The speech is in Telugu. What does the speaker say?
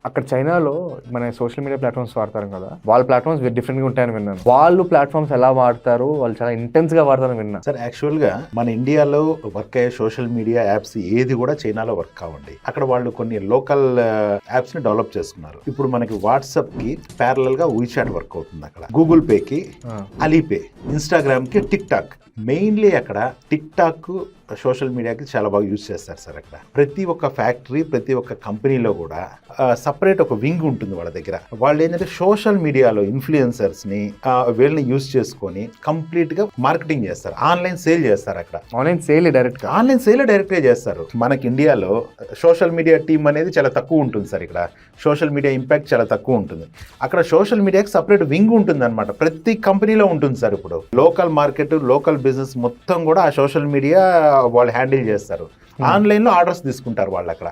అక్కడ చైనాలో మన సోషల్ మీడియా ప్లాట్ఫామ్స్ వాడతారు కదా, వాళ్ళ ప్లాట్ఫామ్స్ డిఫరెంట్ గా ఉంటాయని విన్నాను. వాళ్ళు ప్లాట్ఫామ్స్ ఎలా వాడతారు, వాళ్ళు చాలా ఇంటెన్స్ గా వాడతారని విన్నా. సార్ యాక్చువల్ గా మన ఇండియాలో వర్క్ అయ్యే సోషల్ మీడియా యాప్స్ ఏది కూడా చైనాలో వర్క్ కావండి. అక్కడ వాళ్ళు కొన్ని లోకల్ యాప్స్ ని డెవలప్ చేసుకున్నారు. ఇప్పుడు మనకి వాట్సాప్ కి ప్యారలల్ గా వీచాట్ వర్క్ అవుతుంది, అక్కడ గూగుల్ పే కి అలీపే, ఇన్స్టాగ్రామ్ కి టిక్ టాక్. మెయిన్లీ అక్కడ టిక్ టాక్ సోషల్ మీడియాకి చాలా బాగా యూజ్ చేస్తారు సార్. అక్కడ ప్రతి ఒక్క ఫ్యాక్టరీ, ప్రతి ఒక్క కంపెనీలో కూడా సపరేట్ ఒక వింగ్ ఉంటుంది వాళ్ళ దగ్గర. వాళ్ళు ఏంటంటే సోషల్ మీడియాలో ఇన్ఫ్లుయెన్సర్స్ ని వీళ్ళని యూజ్ చేసుకొని కంప్లీట్ గా మార్కెటింగ్ చేస్తారు, ఆన్లైన్ సేల్ చేస్తారు. అక్కడ ఆన్లైన్ సేల్ డైరెక్ట్ గా చేస్తారు. మనకి ఇండియాలో సోషల్ మీడియా టీమ్ అనేది చాలా తక్కువ ఉంటుంది సార్. ఇక్కడ సోషల్ మీడియా ఇంపాక్ట్ చాలా తక్కువ ఉంటుంది. అక్కడ సోషల్ మీడియాకి సపరేట్ వింగ్ ఉంటుంది అనమాట, ప్రతి కంపెనీలో ఉంటుంది సార్. ఇప్పుడు లోకల్ మార్కెట్, లోకల్ బిజినెస్ మొత్తం కూడా ఆ సోషల్ మీడియా వాళ్ళు హ్యాండిల్ చేస్తారు. ఆన్లైన్లో ఆర్డర్స్ తీసుకుంటారు వాళ్ళు అక్కడ.